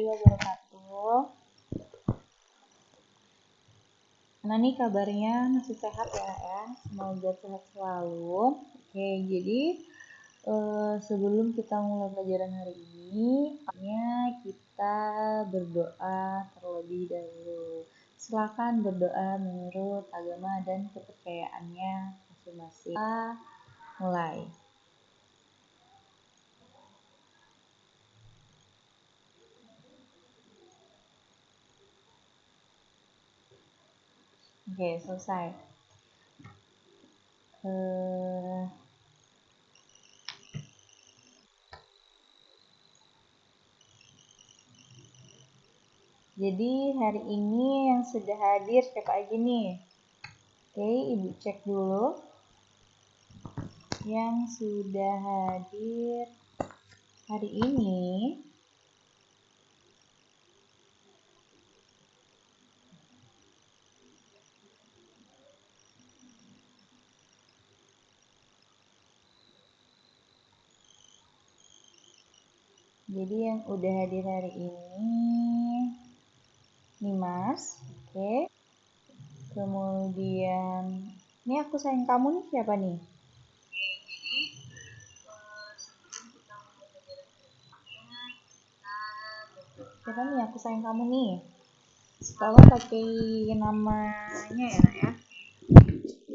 warahmatullahi wabarakatuh. Nah, nih kabarnya masih sehat ya. Semoga sehat selalu. Oke, jadi sebelum kita mulai pelajaran hari ini, kita berdoa terlebih dahulu. Silakan berdoa menurut agama dan kepercayaannya masing-masing. Kita mulai. Oke, selesai. Jadi hari ini yang sudah hadir siapa aja nih? Oke, Ibu cek dulu. Yang sudah hadir hari ini jadi yang udah hadir hari ini Nimas, oke. Kemudian ini aku sayang kamu nih siapa nih? Siapa nih aku sayang kamu nih? Tolong pakai namanya ya nak ya.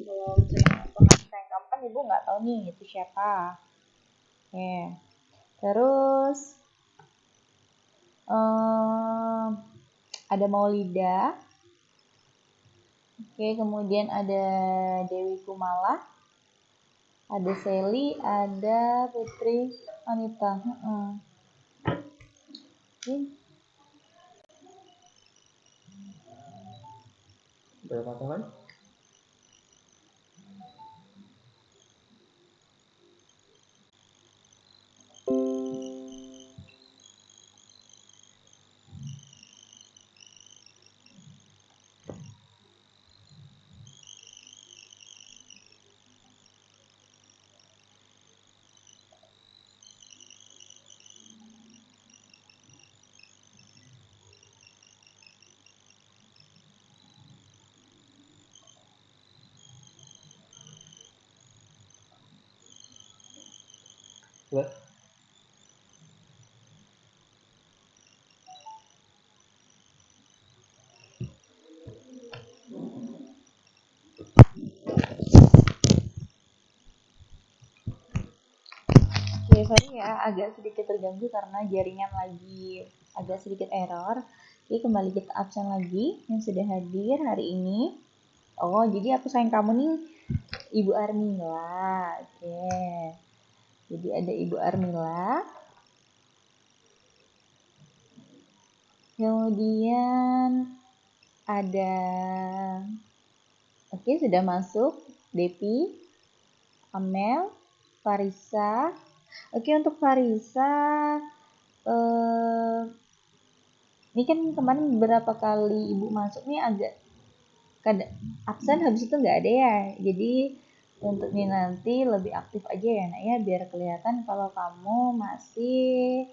Kalau misalnya aku sayang kamu kan ibu nggak tahu nih itu siapa. Oke. Terus ada Maulida. Oke, kemudian ada Dewi Kumala, ada Sally, ada Putri Anita. Berapa teman? Oke, sorry ya, agak sedikit terganggu karena jaringan lagi agak sedikit error. Oke, kembali kita absen lagi yang sudah hadir hari ini. Oh, jadi aku sayang kamu nih Ibu Armila. Oke. Jadi ada Ibu Armila. Kemudian ada sudah masuk Depi, Amel, Farisa. Untuk Farisa ini kan kemarin beberapa kali ibu masuk nih agak absen, habis itu nggak ada ya. Jadi untuk ini nanti lebih aktif aja ya nak ya, biar kelihatan kalau kamu masih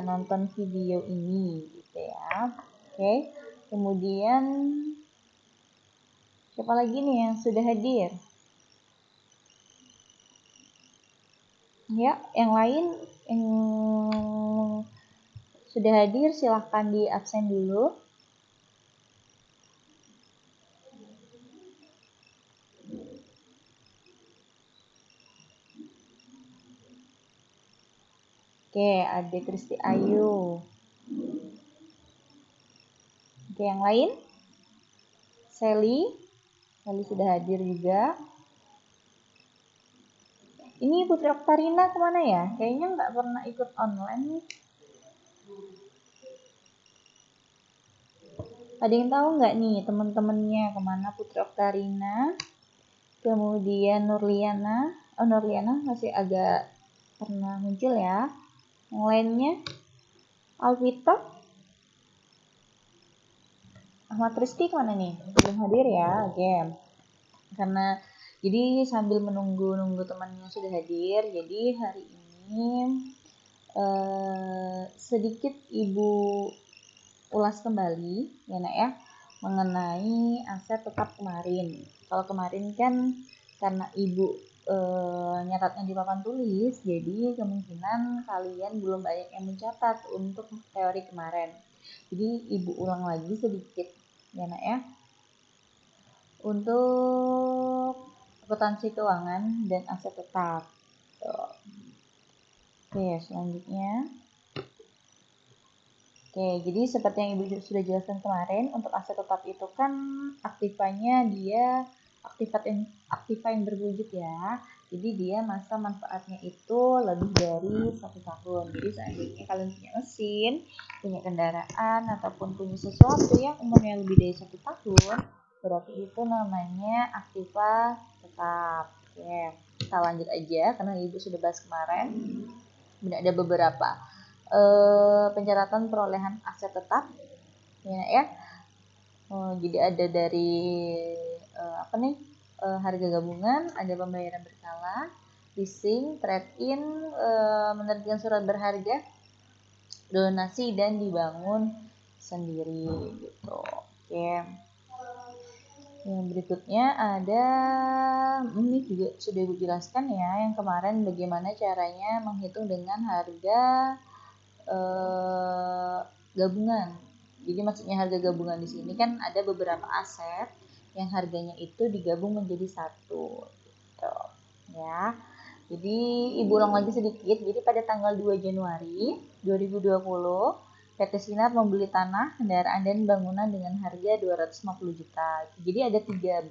nonton video ini gitu ya. Oke. Kemudian siapa lagi nih yang sudah hadir? Ya, yang lain yang sudah hadir silahkan di absen dulu. Oke, ada Kristi Ayu. Oke, yang lain? Sally sudah hadir juga. Ini Putri Oktarina kemana ya? Kayaknya nggak pernah ikut online nih. Ada yang tahu nggak nih teman-temannya kemana Putri Oktarina? Kemudian Nurliana. Nurliana masih agak pernah muncul ya. Yang lainnya Alvita, Ahmad Rizky kemana nih? Belum hadir ya. Oke. Karena jadi sambil menunggu temannya sudah hadir, jadi hari ini sedikit Ibu ulas kembali ya nak ya, mengenai aset tetap kemarin. Kalau kemarin kan karena Ibu nyatatnya di papan tulis, jadi kemungkinan kalian belum banyak yang mencatat untuk teori kemarin. Jadi Ibu ulang lagi sedikit ya nak ya, untuk akuntansi keuangan dan aset tetap. Oke, selanjutnya. Oke, jadi seperti yang Ibu sudah jelaskan kemarin, untuk aset tetap itu kan aktivanya dia aktiva yang berwujud ya. Jadi dia masa manfaatnya itu lebih dari 1 tahun. Jadi seandainya kalian punya mesin, punya kendaraan, ataupun punya sesuatu yang umurnya lebih dari 1 tahun, berarti itu namanya aktiva tetap. Oke, kita lanjut aja karena Ibu sudah bahas kemarin. Ada beberapa pencatatan perolehan aset tetap ya. Jadi ada dari harga gabungan, ada pembayaran berkala, leasing, trade-in, menerbitkan surat berharga, donasi, dan dibangun sendiri gitu. Oke. Yang berikutnya ada, ini juga sudah Ibu jelaskan ya, yang kemarin bagaimana caranya menghitung dengan harga gabungan. Jadi maksudnya harga gabungan di sini kan ada beberapa aset yang harganya itu digabung menjadi satu gitu ya. Jadi Ibu ulang lagi sedikit. Jadi pada tanggal 2 Januari 2020 PT Sinar membeli tanah, kendaraan, dan bangunan dengan harga 250 juta. Jadi ada 3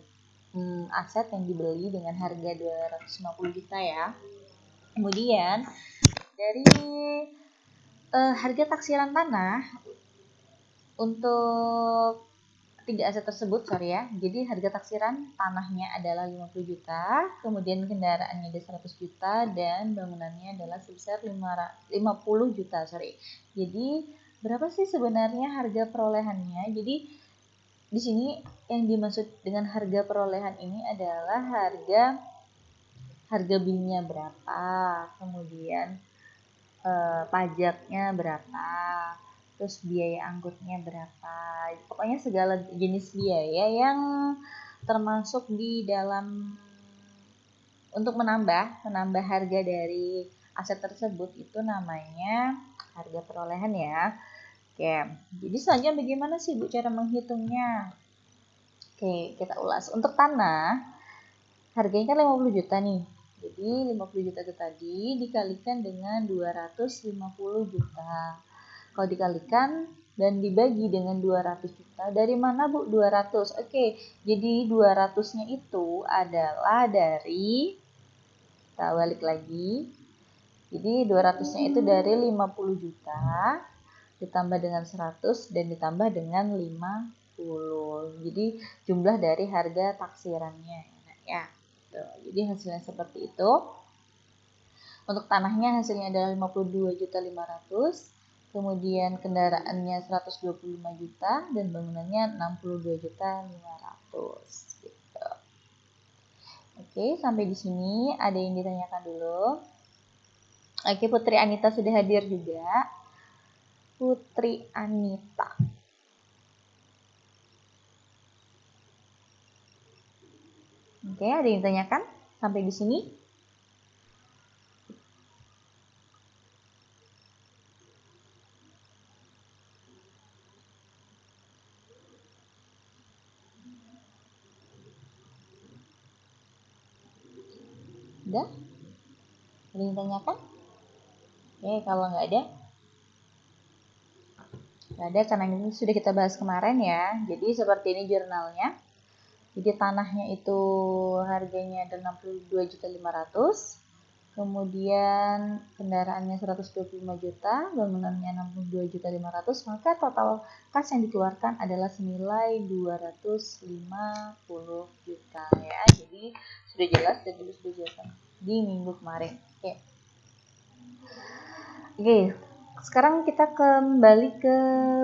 aset yang dibeli dengan harga 250 juta ya. Kemudian dari harga taksiran tanah untuk 3 aset tersebut, jadi harga taksiran tanahnya adalah 50 juta, kemudian kendaraannya ada 100 juta, dan bangunannya adalah sebesar 50 juta, Jadi berapa sih sebenarnya harga perolehannya? Jadi di sini yang dimaksud dengan harga perolehan ini adalah harga B-nya berapa, kemudian pajaknya berapa, terus biaya angkutnya berapa, pokoknya segala jenis biaya yang termasuk di dalam untuk menambah harga dari aset tersebut itu namanya harga perolehan ya. Oke, jadi selanjutnya bagaimana sih Bu cara menghitungnya? Oke, kita ulas. Untuk tanah harganya kan 50 juta nih. Jadi 50 juta itu tadi dikalikan dengan 250 juta. Kalau dikalikan dan dibagi dengan 200 juta, dari mana Bu 200? Oke, jadi 200-nya itu adalah dari, kita balik lagi. Jadi 200-nya itu dari 50 juta ditambah dengan 100 dan ditambah dengan 50. Jadi jumlah dari harga taksirannya ya. Jadi hasilnya seperti itu. Untuk tanahnya hasilnya adalah 52.500.000, kemudian kendaraannya 125 juta dan bangunannya 62.500.000 gitu. Oke, sampai di sini ada yang ditanyakan dulu? Oke, Putri Anita sudah hadir juga. Putri Anita. Oke, ada yang ditanyakan sampai di sini? Udah? Ada yang ditanyakan? Oke, kalau nggak ada karena ini sudah kita bahas kemarin ya. Jadi seperti ini jurnalnya. Jadi tanahnya itu harganya ada 62.500.000, kemudian kendaraannya 125 juta, bangunannya 62.500.000, maka total kas yang dikeluarkan adalah senilai 250 juta ya. Jadi sudah jelas dan sudah dijelaskan di minggu kemarin. Oke, sekarang kita kembali ke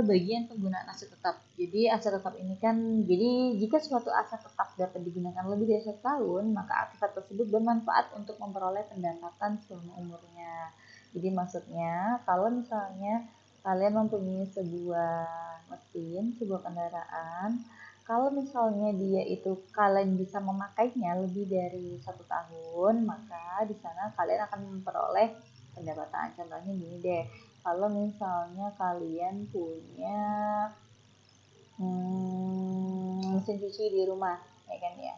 bagian penggunaan aset tetap. Jadi aset tetap ini kan, jadi jika suatu aset tetap dapat digunakan lebih dari 1 tahun, maka aktivitas tersebut bermanfaat untuk memperoleh pendapatan selama umurnya. Jadi maksudnya kalau misalnya kalian mempunyai sebuah mesin, sebuah kendaraan, kalau misalnya dia itu kalian bisa memakainya lebih dari 1 tahun, maka di sana kalian akan memperoleh pendapatan. Contohnya gini deh, kalau misalnya kalian punya mesin cuci di rumah, ya kan ya.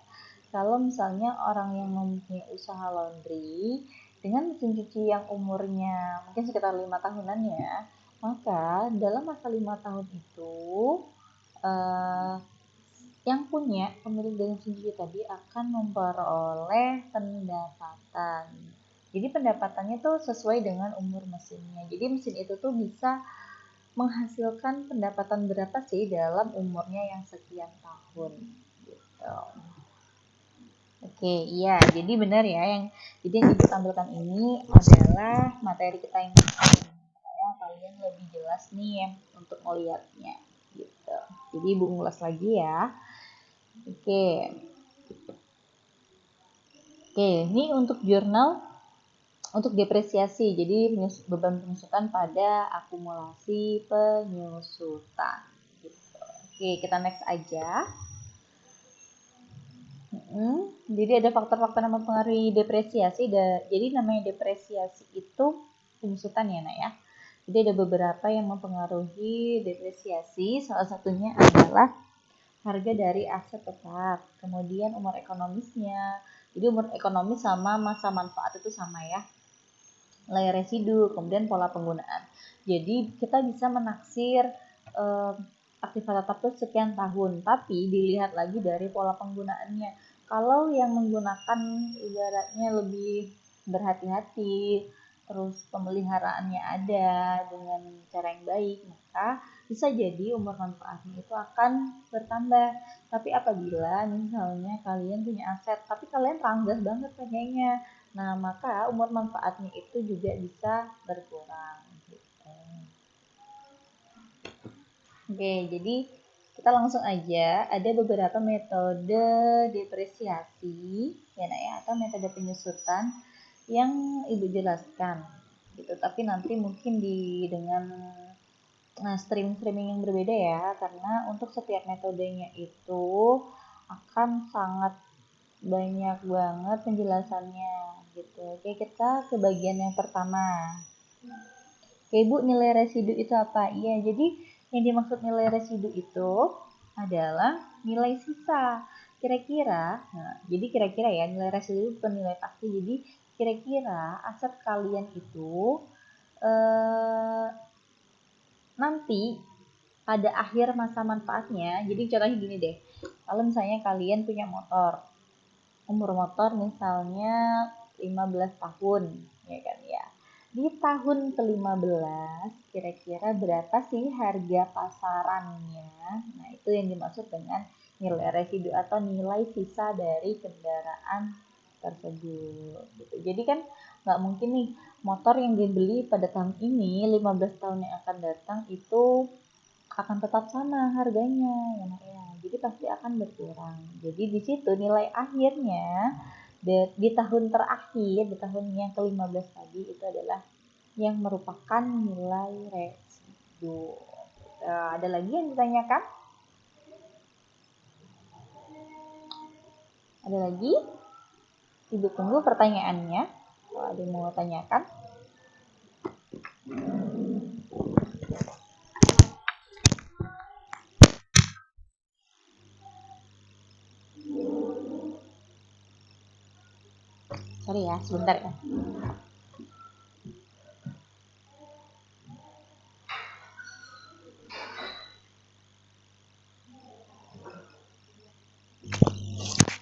Kalau misalnya orang yang mempunyai usaha laundry dengan mesin cuci yang umurnya mungkin sekitar 5 tahunan ya, maka dalam masa 5 tahun itu yang punya pemilik dari mesin cuci tadi akan memperoleh pendapatan. Jadi pendapatannya tuh sesuai dengan umur mesinnya. Jadi mesin itu tuh bisa menghasilkan pendapatan berapa sih dalam umurnya yang sekian tahun gitu. Oke, iya. Jadi benar ya, yang Ibu tampilkan ini adalah materi kita yang supaya kalian lebih jelas nih untuk melihatnya gitu. Jadi Ibu ngulas lagi ya. Oke. Oke, ini untuk jurnal untuk depresiasi. Jadi beban penyusutan pada akumulasi penyusutan. Gitu. Oke, kita next aja. Jadi ada faktor-faktor yang mempengaruhi depresiasi. Jadi namanya depresiasi itu penyusutan ya, Nak ya. Jadi ada beberapa yang mempengaruhi depresiasi. Salah satunya adalah harga dari aset tetap, kemudian umur ekonomisnya. Jadi umur ekonomis sama masa manfaat itu sama ya. Nilai residu, kemudian pola penggunaan. Jadi kita bisa menaksir aktiva tetap itu sekian tahun, tapi dilihat lagi dari pola penggunaannya. Kalau yang menggunakan ibaratnya lebih berhati-hati, terus pemeliharaannya ada dengan cara yang baik, maka bisa jadi umur manfaatnya itu akan bertambah. Tapi apabila misalnya kalian punya aset, tapi kalian ranggah banget pengennya, nah maka umur manfaatnya itu juga bisa berkurang. Gitu. Oke, jadi kita langsung aja, ada beberapa metode depresiasi ya Nak ya, atau metode penyusutan yang Ibu jelaskan gitu. Tapi nanti mungkin dengan streaming yang berbeda ya, karena untuk setiap metodenya itu akan sangat banyak banget penjelasannya gitu. Oke, kita ke bagian yang pertama. Oke, Ibu, nilai residu itu apa? Iya, jadi yang dimaksud nilai residu itu adalah nilai sisa. Jadi kira-kira ya, nilai residu itu bukan nilai pasti. Jadi kira-kira aset kalian itu nanti pada akhir masa manfaatnya. Jadi contohnya gini deh, kalau misalnya kalian punya motor, umur motor misalnya 15 tahun, ya kan ya. Di tahun ke-15 kira-kira berapa sih harga pasarannya? Nah, itu yang dimaksud dengan nilai residu atau nilai sisa dari kendaraan tersebut. Gitu. Jadi kan nggak mungkin nih motor yang dibeli pada tahun ini 15 tahun yang akan datang itu akan tetap sama harganya ya. Jadi pasti akan berkurang. Jadi di situ nilai akhirnya di tahun terakhir, di tahun yang ke-15 tadi itu adalah yang merupakan nilai residu. Ada lagi yang ditanyakan? Ada lagi? Ibu tunggu pertanyaannya. Kalau ada yang mau tanyakan. Sorry ya, sebentar ya.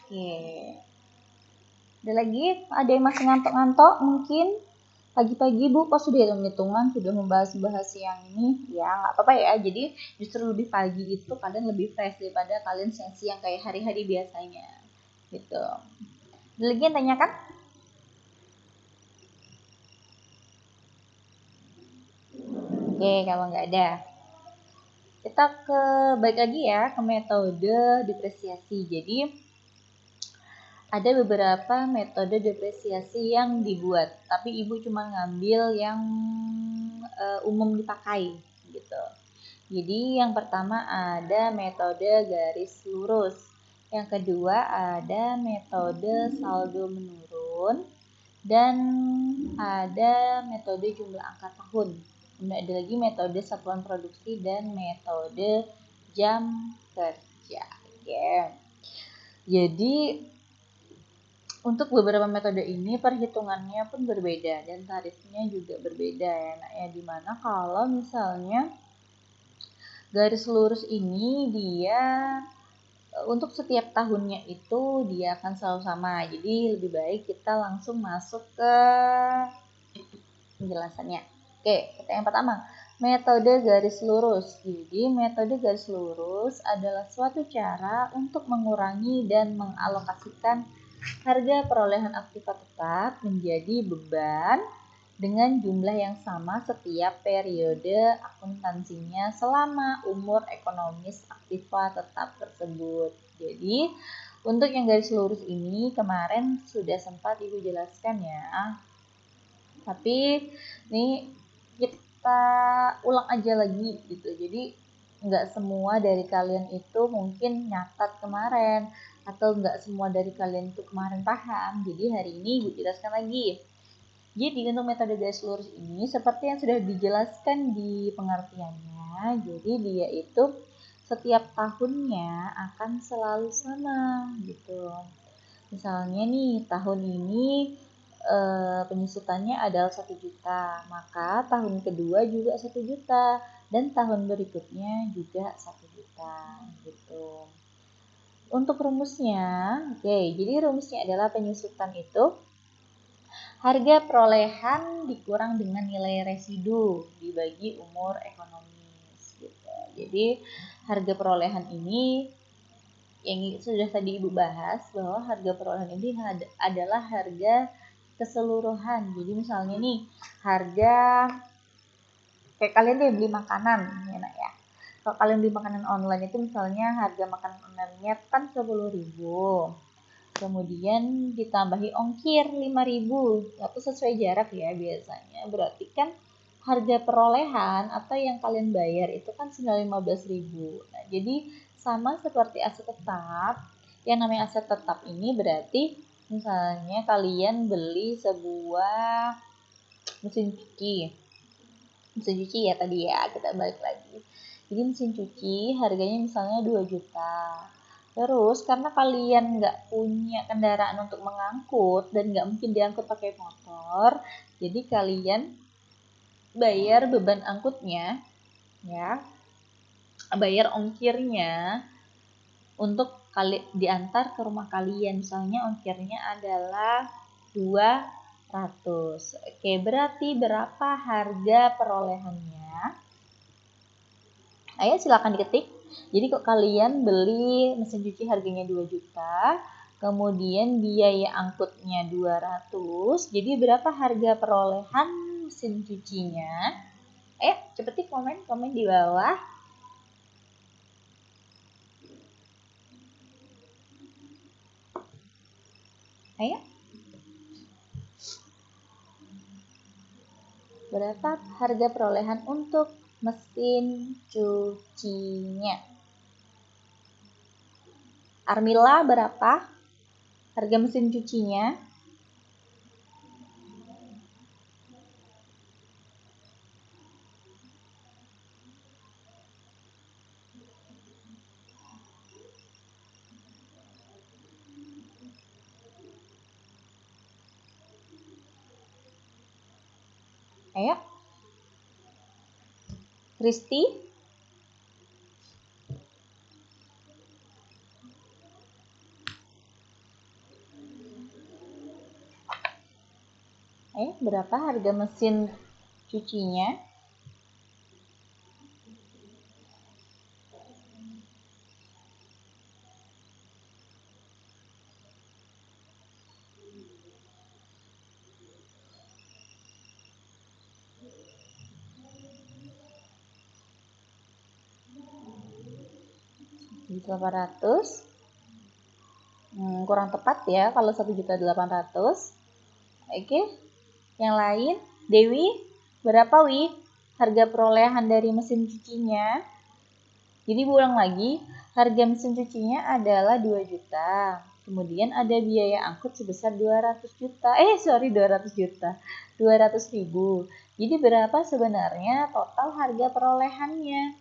Oke. Ada lagi? Ada yang masih ngantuk-ngantuk mungkin? Pagi-pagi Bu, kok sudah hitung-hitungan, sudah membahas-bahas yang ini? Ya, nggak apa-apa ya. Jadi justru lebih pagi itu kalian lebih fresh daripada kalian siang-siang kayak hari-hari biasanya. Gitu. Ada lagi yang tanyakan? Oke, kalau nggak ada. Kita balik lagi ya ke metode depresiasi. Jadi ada beberapa metode depresiasi yang dibuat, tapi ibu cuma ngambil yang umum dipakai gitu. Jadi yang pertama ada metode garis lurus, yang kedua ada metode saldo menurun, dan ada metode jumlah angka tahun. Kemudian ada lagi metode satuan produksi dan metode jam kerja. Yeah. Jadi untuk beberapa metode ini perhitungannya pun berbeda dan tarifnya juga berbeda ya nak ya, dimana kalau misalnya garis lurus ini dia untuk setiap tahunnya itu dia akan selalu sama, jadi lebih baik kita langsung masuk ke penjelasannya. Oke, kita yang pertama, metode garis lurus. Jadi metode garis lurus adalah suatu cara untuk mengurangi dan mengalokasikan harga perolehan aktiva tetap menjadi beban dengan jumlah yang sama setiap periode akuntansinya selama umur ekonomis aktiva tetap tersebut. Jadi, untuk yang garis lurus ini kemarin sudah sempat Ibu jelaskan ya. Tapi ini kita ulang aja lagi gitu. Jadi nggak semua dari kalian itu mungkin nyatat kemarin, atau nggak semua dari kalian itu kemarin paham. Jadi hari ini Ibu jelaskan lagi. Jadi untuk metode garis lurus ini seperti yang sudah dijelaskan di pengertiannya, jadi dia itu setiap tahunnya akan selalu sama gitu. Misalnya nih tahun ini penyusutannya adalah 1 juta, maka tahun kedua juga 1 juta dan tahun berikutnya juga 1 juta gitu. Untuk rumusnya, oke, jadi rumusnya adalah penyusutan itu harga perolehan dikurang dengan nilai residu dibagi umur ekonomis gitu. Jadi harga perolehan ini yang sudah tadi Ibu bahas, bahwa harga perolehan ini adalah harga keseluruhan. Jadi misalnya nih harga kayak kalian deh beli makanan ya nak ya. Kalau kalian beli makanan online itu misalnya harga makanan online-nya kan 10.000. Kemudian ditambahi ongkir 5.000. Itu sesuai jarak ya biasanya. Berarti kan harga perolehan atau yang kalian bayar itu kan senilai 15.000. Nah, jadi sama seperti aset tetap. Yang namanya aset tetap ini berarti misalnya kalian beli sebuah mesin cuci. Mesin cuci ya tadi ya, kita balik lagi. Jadi mesin cuci harganya misalnya 2 juta. Terus karena kalian nggak punya kendaraan untuk mengangkut dan nggak mungkin diangkut pakai motor, jadi kalian bayar beban angkutnya, ya, bayar ongkirnya untuk diantar ke rumah kalian. Misalnya ongkirnya adalah 200. Oke, berarti berapa harga perolehannya? Ayo silakan diketik. Jadi kok kalian beli mesin cuci harganya 2 juta, kemudian biaya angkutnya 200, jadi berapa harga perolehan mesin cucinya? Ayo cepetin komen di bawah. Ayo. Berapa harga perolehan untuk mesin cucinya? Armila berapa harga mesin cucinya? Ayo. Kristi? Ayo, berapa harga mesin cucinya? Di 800. Kurang tepat ya kalau 1.800.000. Oke, yang lain, Dewi, berapa Wi harga perolehan dari mesin cucinya? Jadi ulang lagi, harga mesin cucinya adalah 2 juta. Kemudian ada biaya angkut sebesar 200 juta. 200 juta. 200 ribu. Jadi berapa sebenarnya total harga perolehannya?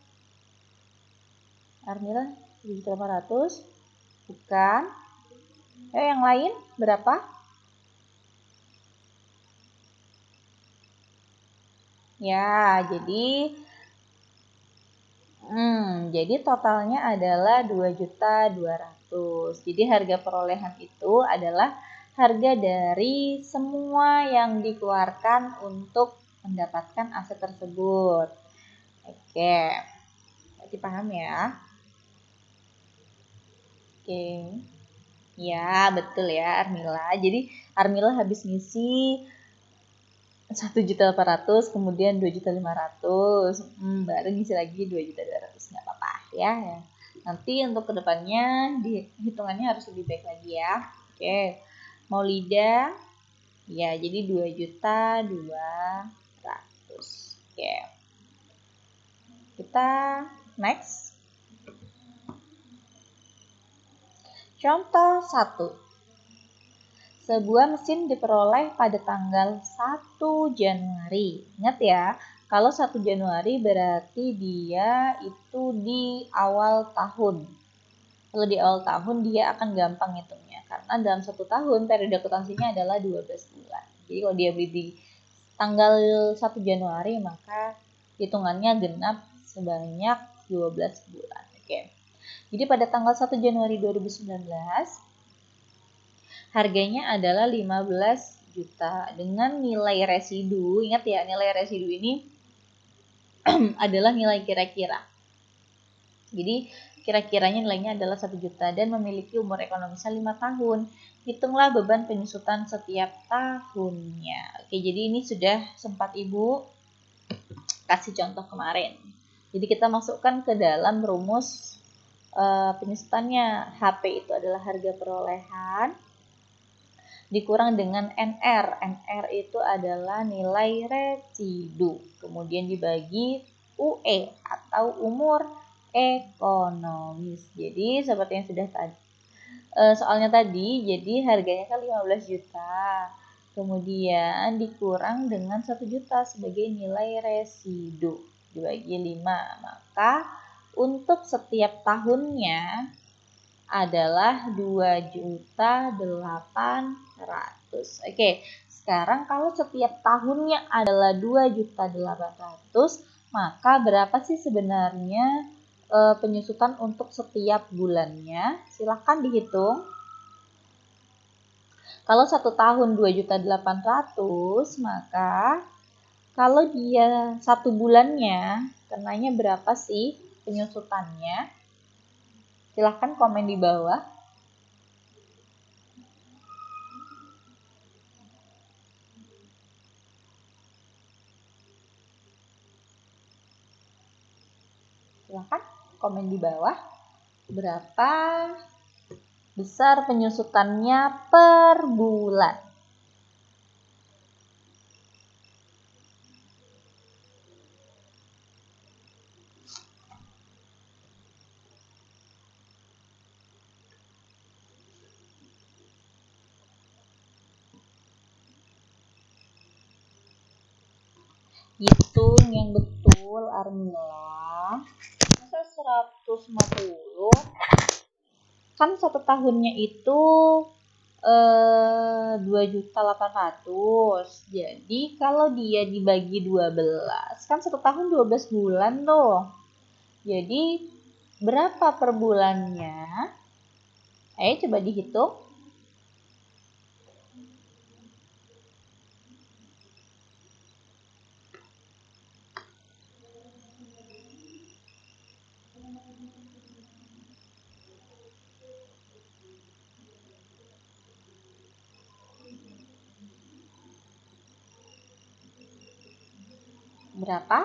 Armila 7.800. Bukan. Yang lain berapa? Ya, jadi totalnya adalah 2.200.000. Jadi harga perolehan itu adalah harga dari semua yang dikeluarkan untuk mendapatkan aset tersebut. Oke, berarti paham ya? Oke, ya betul ya Armila. Jadi Armila habis ngisi 1.800.000, kemudian 2.500.000, baru ngisi lagi 2.200.000, nggak apa-apa ya. Nanti untuk kedepannya hitungannya harus lebih baik lagi ya. Oke, Maulida, ya jadi 2.200.000. Oke, kita next. Contoh 1. Sebuah mesin diperoleh pada tanggal 1 Januari. Ingat ya, kalau 1 Januari berarti dia itu di awal tahun. Kalau di awal tahun dia akan gampang hitungnya. Karena dalam 1 tahun periode akuntansinya adalah 12 bulan. Jadi kalau dia beli di tanggal 1 Januari maka hitungannya genap sebanyak 12 bulan. Oke. Jadi pada tanggal 1 Januari 2019 harganya adalah 15 juta dengan nilai residu. Ingat ya, nilai residu ini adalah nilai kira-kira. Jadi kira-kiranya nilainya adalah 1 juta dan memiliki umur ekonomisnya 5 tahun. Hitunglah beban penyusutan setiap tahunnya. Oke, jadi ini sudah sempat Ibu kasih contoh kemarin. Jadi kita masukkan ke dalam rumus penyusutannya. HP itu adalah harga perolehan dikurang dengan NR. NR itu adalah nilai residu. Kemudian dibagi UE atau umur ekonomis. Jadi seperti yang sudah tadi soalnya tadi, jadi harganya kan 15 juta. Kemudian dikurang dengan 1 juta sebagai nilai residu. Dibagi 5. Maka untuk setiap tahunnya adalah 2.800.000. Oke, sekarang kalau setiap tahunnya adalah 2.800.000, maka berapa sih sebenarnya penyusutan untuk setiap bulannya? Silahkan dihitung. Kalau 1 tahun 2.800.000, maka kalau dia 1 bulannya kenanya berapa sih penyusutannya? Silahkan komen di bawah. Silahkan komen di bawah. Berapa besar penyusutannya per bulan? Hitung yang betul Armila. Masa 150? Kan 1 tahunnya itu 2.800.000. Jadi kalau dia dibagi 12, kan 1 tahun 12 bulan tuh. Jadi berapa per bulannya? Ayo coba dihitung. Berapa?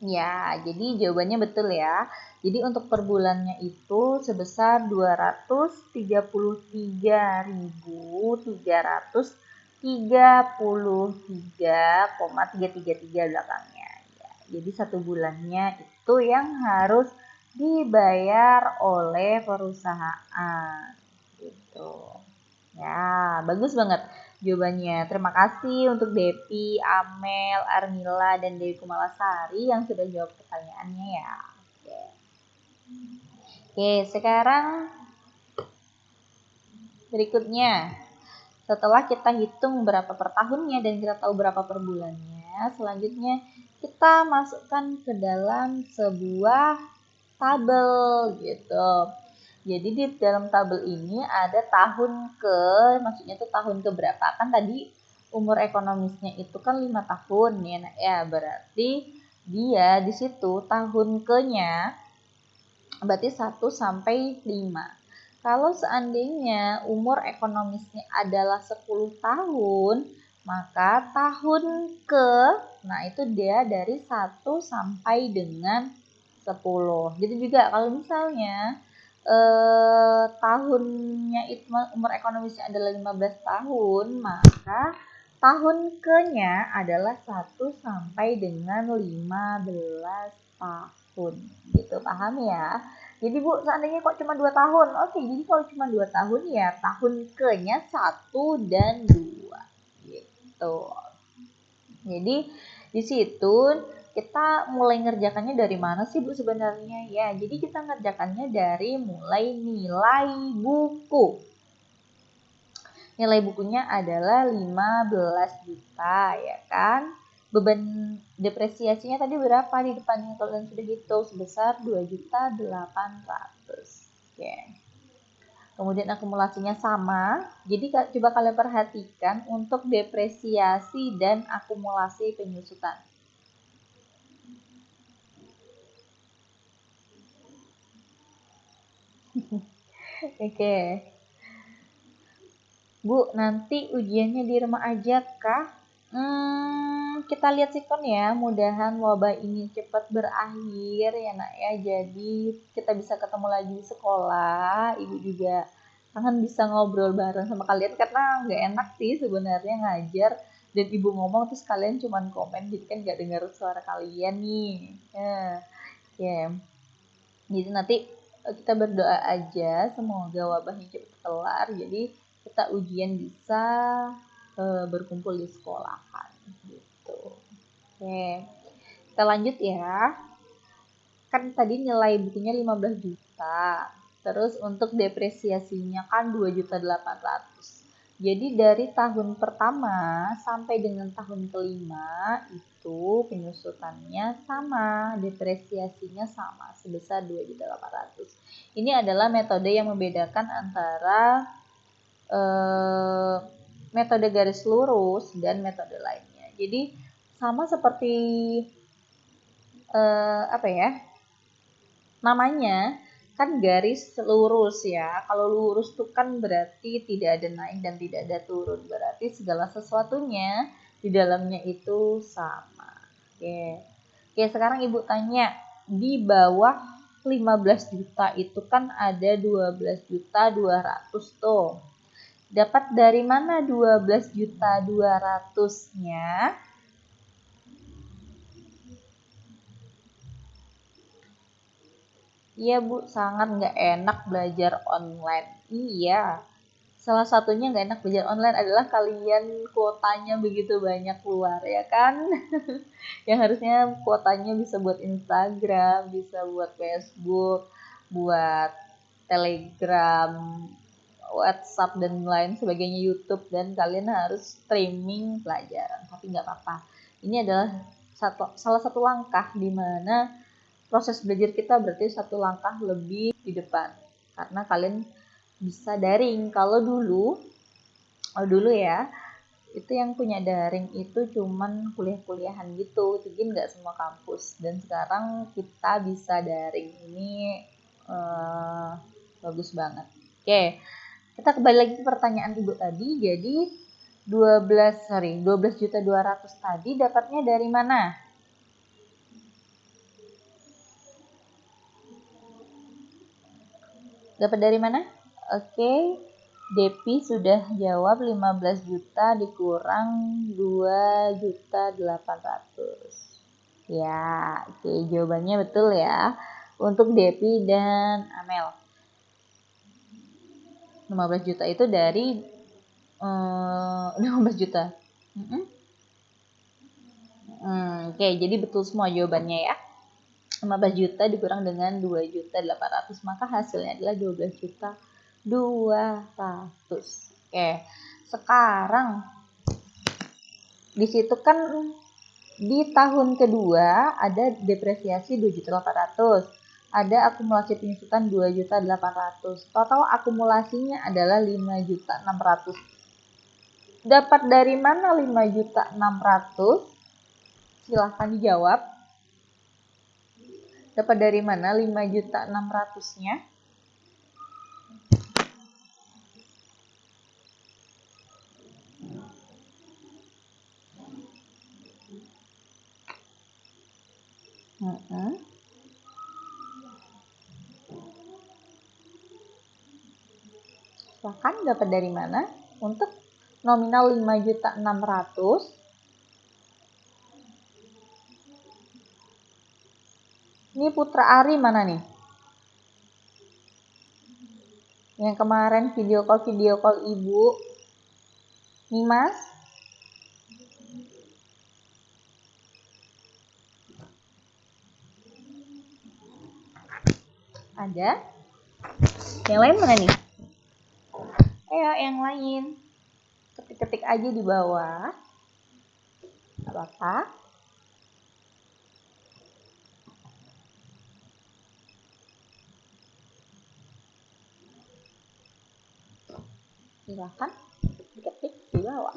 Ya, jadi jawabannya betul ya. Jadi untuk per bulannya itu sebesar 233.333,333 belakangnya. Ya, jadi satu bulannya itu yang harus dibayar oleh perusahaan. Gitu. Ya, bagus banget jawabannya. Terima kasih untuk Depi, Amel, Armila, dan Dewi Kumalasari yang sudah jawab pertanyaannya ya. Oke, sekarang berikutnya. Setelah kita hitung berapa per tahunnya dan kita tahu berapa per bulannya, selanjutnya kita masukkan ke dalam sebuah tabel gitu. Jadi di dalam tabel ini ada tahun ke, maksudnya itu tahun ke berapa, kan tadi umur ekonomisnya itu kan 5 tahun ya, nah, ya berarti dia di situ tahun ke-nya berarti 1 sampai 5. Kalau seandainya umur ekonomisnya adalah 10 tahun, maka tahun ke, nah itu dia dari 1 sampai dengan 10. Jadi juga kalau misalnya tahunnya itu umur ekonomisnya adalah 15 tahun, maka tahun ke-nya adalah 1 sampai dengan 15 tahun. Gitu, paham ya? Jadi Bu, seandainya kok cuma 2 tahun, oke, jadi kalau cuma 2 tahun ya tahun ke-nya 1 dan 2. Gitu. Jadi di situ kita mulai ngerjakannya dari mana sih Bu sebenarnya? Ya, jadi kita ngerjakannya dari mulai nilai buku. Nilai bukunya adalah 15 juta ya kan? Beban depresiasinya tadi berapa di depannya kalian sudah hitung sebesar 2.800.000. Oke. Kemudian akumulasinya sama. Jadi coba kalian perhatikan untuk depresiasi dan akumulasi penyusutan. Oke. Bu, nanti ujiannya di rumah aja kah? Kita lihat sikon ya, mudahan wabah ini cepat berakhir ya nak ya. Jadi kita bisa ketemu lagi di sekolah. Ibu juga kangen bisa ngobrol bareng sama kalian karena nggak enak sih sebenarnya ngajar dan ibu ngomong terus kalian cuman komen, jadi kan nggak dengar suara kalian nih. Ya. Jadi nanti kita berdoa aja semoga wabahnya cepat kelar. Jadi kita ujian bisa berkumpul di sekolahan gitu. Oke, kita lanjut ya. Kan tadi nilai bukunya 15 juta. Terus untuk depresiasinya kan 2.800.000. Jadi dari tahun pertama sampai dengan tahun kelima itu penyusutannya sama, depresiasinya sama sebesar 2.800.000. Ini adalah metode yang membedakan antara metode garis lurus dan metode lainnya. Jadi sama seperti apa ya? Namanya kan garis lurus ya. Kalau lurus tuh kan berarti tidak ada naik dan tidak ada turun. Berarti segala sesuatunya di dalamnya itu sama. Oke. Oke, sekarang Ibu tanya, di bawah 15 juta itu kan ada 12.200.000 tuh. Dapat dari mana 12.200.000-nya? Iya Bu, sangat nggak enak belajar online. Iya, salah satunya nggak enak belajar online adalah kalian kuotanya begitu banyak keluar ya kan? Yang harusnya kuotanya bisa buat Instagram, bisa buat Facebook, buat Telegram, WhatsApp dan lain sebagainya, YouTube, dan kalian harus streaming pelajaran. Tapi nggak apa-apa. Ini adalah salah satu langkah di mana proses belajar kita berarti satu langkah lebih di depan. Karena kalian bisa daring. Kalau dulu ya, itu yang punya daring itu cuman kuliah-kuliahan gitu. Jadi nggak semua kampus. Dan sekarang kita bisa daring. Ini bagus banget. Oke. Kita kembali lagi ke pertanyaan Ibu tadi. Jadi 12.200.000 tadi dapatnya dari mana? Dapat dari mana? Oke, Depi sudah jawab 15 juta dikurang 2.800.000. Ya, oke, jawabannya betul ya untuk Depi dan Amel. 15 juta itu dari 15 juta. Oke, jadi betul semua jawabannya ya. 15 juta dikurang dengan 2.800.000, maka hasilnya adalah 12.200.000. Oke, sekarang di situ kan di tahun kedua ada depresiasi 2.800.000, ada akumulasi penyusutan 2.800.000. Total akumulasinya adalah 5.600.000. Dapat dari mana 5.600.000? Silahkan dijawab. Dapat dari mana 5.600.000-nya? Silahkan dapat dari mana? Untuk nominal 5.600.000. Ini Putra Ari mana nih? Yang kemarin video call ibu. Nih Mas. Ada? Yang lain mana nih? Ayo yang lain. Ketik-ketik aja di bawah. Gak apa-apa. Silahkan ketik di bawah.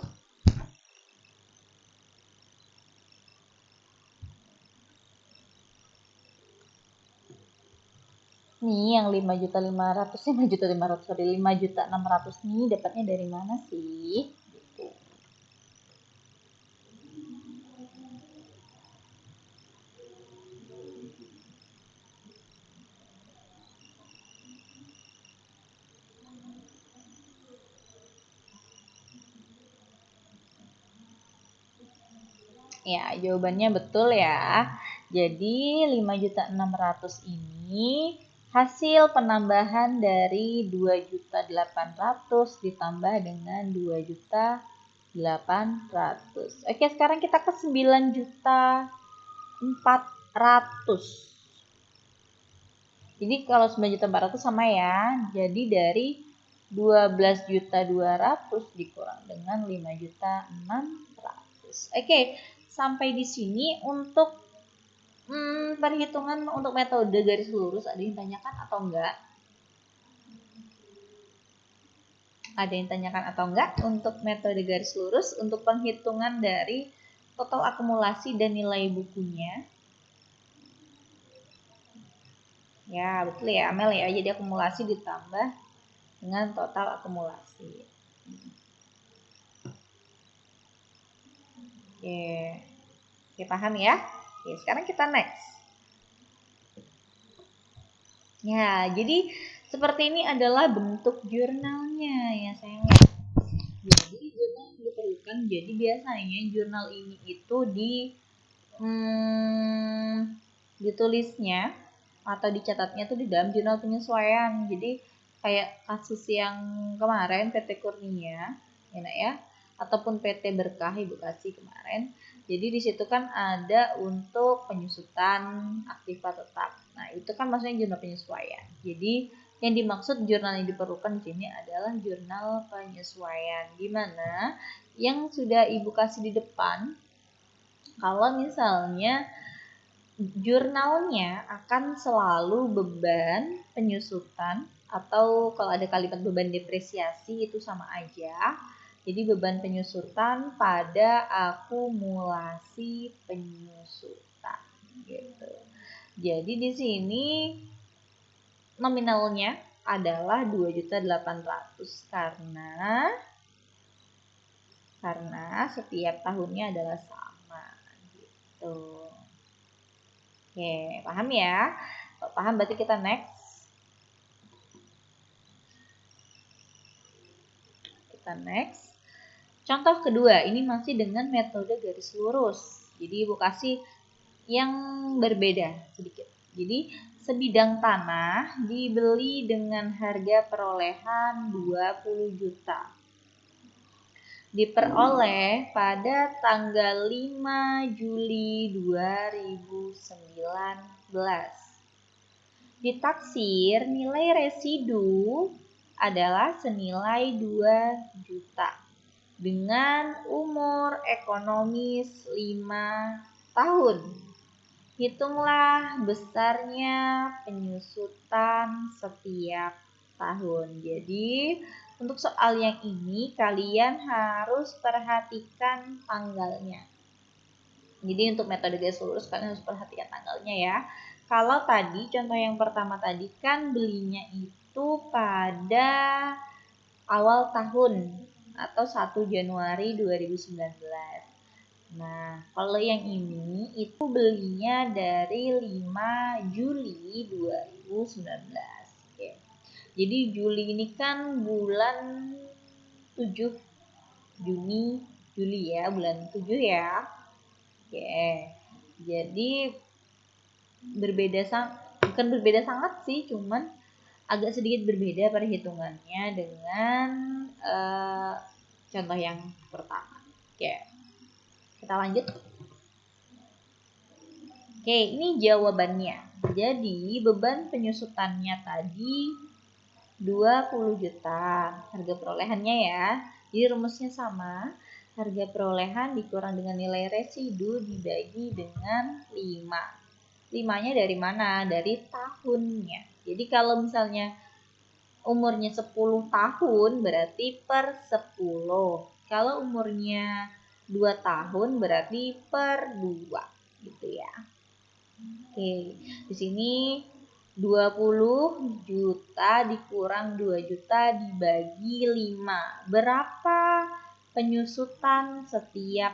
Nih yang 5.600.000 nih dapatnya dari mana sih? Gitu. Ya, jawabannya betul ya. Jadi 5.600.000 ini hasil penambahan dari 2.800.000 ditambah dengan 2.800.000. Oke, sekarang kita ke 9.400.000. Jadi kalau 9.400.000 sama ya. Jadi dari 12.200.000 dikurang dengan 5.600.000. Oke, sampai di sini untuk perhitungan untuk metode garis lurus ada yang tanyakan atau enggak? Ada yang tanyakan atau enggak untuk metode garis lurus untuk penghitungan dari total akumulasi dan nilai bukunya? Ya, betul ya Amel ya. Jadi akumulasi ditambah dengan total akumulasi. Oke, paham ya? Oke, sekarang kita next. Ya, jadi seperti ini adalah bentuk jurnalnya ya sayang. Jadi jurnal yang diperlukan. Jadi biasanya jurnal ini itu ditulisnya atau dicatatnya tuh di dalam jurnal penyesuaian. Jadi kayak kasus yang kemarin PT Kurnia, ya, ataupun PT Berkah Ibu Kasih kemarin. Jadi di situ kan ada untuk penyusutan aktiva tetap. Nah, itu kan maksudnya jurnal penyesuaian. Jadi yang dimaksud jurnal yang diperlukan di sini adalah jurnal penyesuaian. Gimana? Yang sudah Ibu kasih di depan, kalau misalnya jurnalnya akan selalu beban penyusutan, atau kalau ada kalimat beban depresiasi itu sama aja. Jadi beban penyusutan pada akumulasi penyusutan gitu. Jadi di sini nominalnya adalah 2.800.000 karena setiap tahunnya adalah sama gitu. Oke, paham ya? Kalau paham berarti kita next. Kita next. Contoh kedua, ini masih dengan metode garis lurus. Jadi Ibu kasih yang berbeda sedikit. Jadi sebidang tanah dibeli dengan harga perolehan 20 juta. Diperoleh pada tanggal 5 Juli 2019. Ditaksir nilai residu adalah senilai 2 juta dengan umur ekonomis 5 tahun. Hitunglah besarnya penyusutan setiap tahun. Jadi untuk soal yang ini kalian harus perhatikan tanggalnya. Jadi untuk metode garis lurus kalian harus perhatikan tanggalnya ya. Kalau tadi contoh yang pertama tadi kan belinya itu pada awal tahun atau 1 Januari 2019. Nah, kalau yang ini itu belinya dari 5 Juli 2019. Oke. Jadi Juli ini kan bulan 7, Juni, Juli ya, bulan 7 ya. Oke. Jadi bukan berbeda sangat sih, cuman agak sedikit berbeda perhitungannya dengan contoh yang pertama. Oke. Kita lanjut. Oke, ini jawabannya. Jadi beban penyusutannya tadi 20 juta. Harga perolehannya ya. Jadi rumusnya sama. Harga perolehan dikurang dengan nilai residu dibagi dengan 5. 5-nya dari mana? Dari tahunnya. Jadi kalau misalnya umurnya 10 tahun berarti per 10. Kalau umurnya 2 tahun berarti per 2 gitu ya. Oke, di sini 20 juta dikurang 2 juta dibagi 5. Berapa penyusutan setiap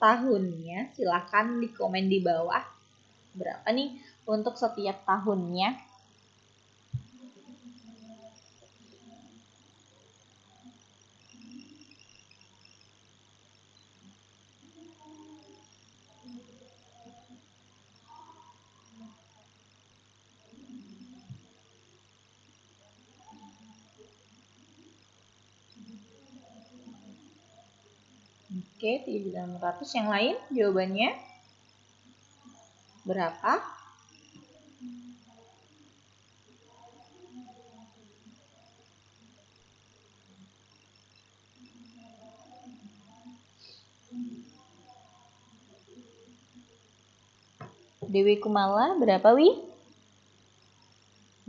tahunnya? Silahkan di komen di bawah. Berapa nih untuk setiap tahunnya? Oke, 3.600. Yang lain jawabannya berapa? Dewi Kumala berapa, Wi?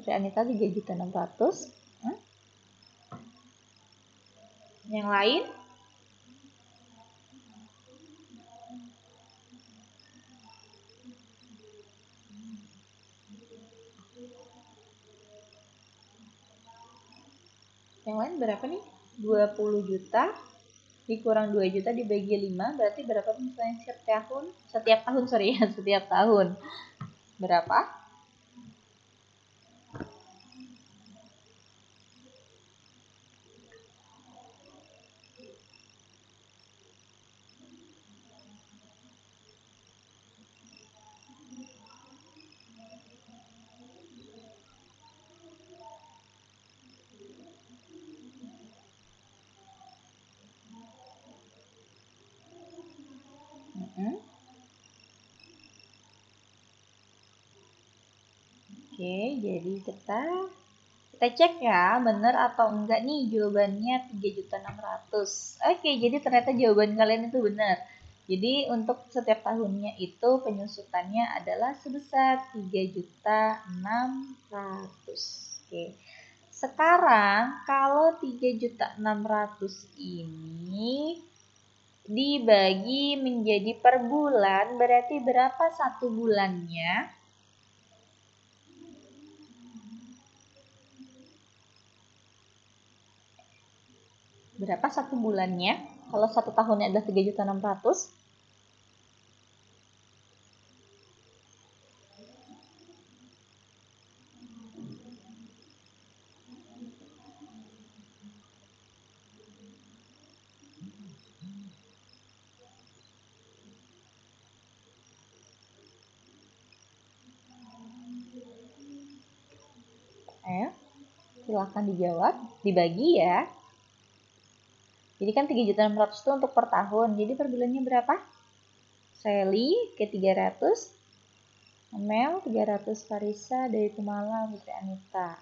Anita 3.600. Yang lain? Yang lain berapa nih? 20 juta dikurang 2 juta dibagi 5 berarti berapa misalnya setiap tahun? Setiap tahun. Berapa? Oke, jadi kita cek ya, benar atau enggak nih jawabannya 3.600. Oke, jadi ternyata jawaban kalian itu benar. Jadi untuk setiap tahunnya itu penyusutannya adalah sebesar 3.600. Oke. Sekarang kalau 3.600 ini dibagi menjadi per bulan, berarti berapa satu bulannya? Berapa satu bulannya? Kalau satu tahunnya adalah 3.600. Ayo, silakan dijawab, dibagi ya. Jadi kan 3.600.000 itu untuk per tahun. Jadi per bulannya berapa? Sally ke 300, Amel 300, Farisa dari Kumala, Putri Anita.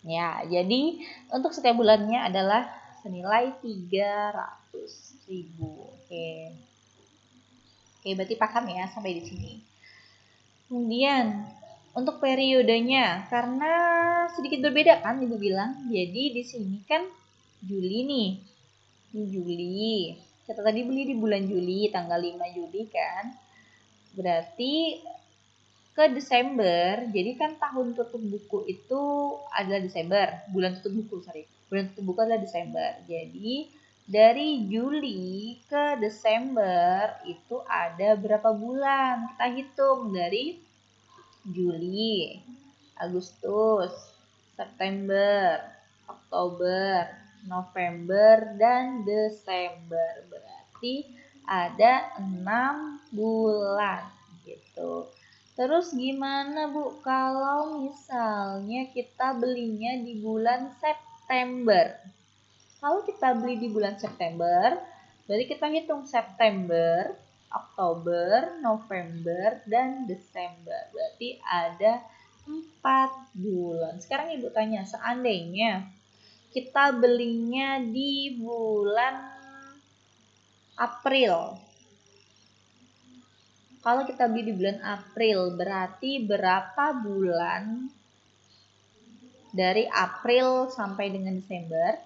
Ya, jadi untuk setiap bulannya adalah senilai 300.000. Oke. Oke, berarti paham ya sampai di sini. Kemudian untuk periodenya, karena sedikit berbeda kan Ibu bilang. Jadi di sini kan Juli nih. Ini Juli. Kita tadi beli di bulan Juli, tanggal 5 Juli kan. Berarti ke Desember, jadi kan tahun tutup buku itu adalah Desember, bulan tutup buku, bulan tutup buku adalah Desember. Jadi dari Juli ke Desember itu ada berapa bulan? Kita hitung dari Juli, Agustus, September, Oktober, November, dan Desember. Berarti ada 6 bulan gitu. Terus gimana Bu kalau misalnya kita belinya di bulan September? Kalau kita beli di bulan September, berarti kita hitung September, Oktober, November, dan Desember. Berarti ada 4 bulan. Sekarang Ibu tanya, seandainya kita belinya di bulan April. Kalau kita beli di bulan April, berarti berapa bulan dari April sampai dengan Desember?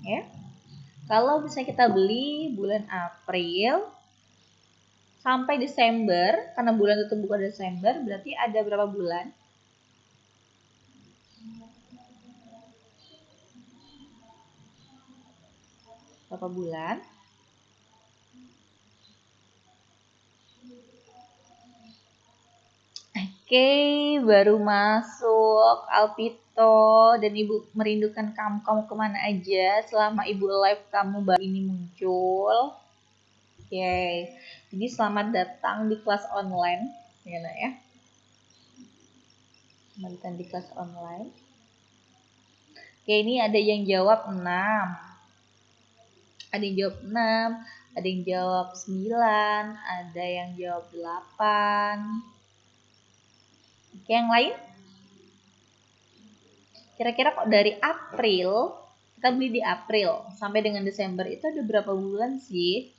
Ya. Kalau misalnya kita beli bulan April sampai Desember, karena bulan itu bukan Desember, berarti ada berapa bulan? Berapa bulan? Oke, baru masuk Alpito dan Ibu merindukan kamu kemana aja selama Ibu live kamu baru ini muncul. Oke, jadi selamat datang di kelas online, ya. Selamat datang di kelas online. Oke, ini ada yang jawab 6. Ada yang jawab 6, ada yang jawab 9, ada yang jawab 8. Oke, yang lain? Kira-kira kok dari April, kita beli di April sampai dengan Desember itu ada berapa bulan sih?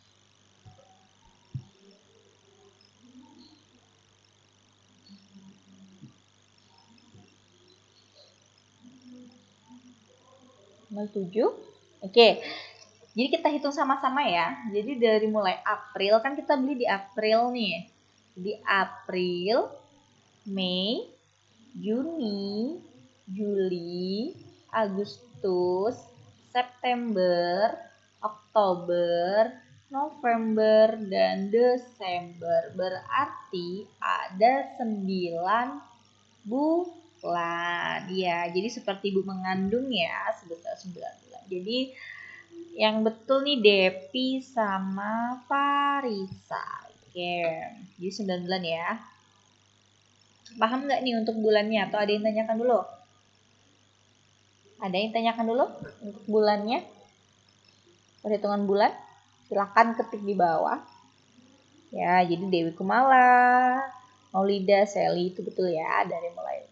Tanggal 7. Oke. Jadi kita hitung sama-sama ya. Jadi dari mulai April, kan kita beli di April nih. Di April, Mei, Juni, Juli, Agustus, September, Oktober, November, dan Desember. Berarti ada 9 bulan. Ya, jadi seperti Ibu mengandung ya, sebesar 9 bulan. Jadi yang betul nih Depi sama Farisa. Oke, jadi 9 bulan ya. Paham nggak nih untuk bulannya? Atau ada yang tanyakan dulu? Ada yang tanyakan dulu untuk bulannya? Perhitungan bulan? Silahkan ketik di bawah. Ya, jadi Dewi Kumala, Maulida, Sally itu betul ya, dari mulai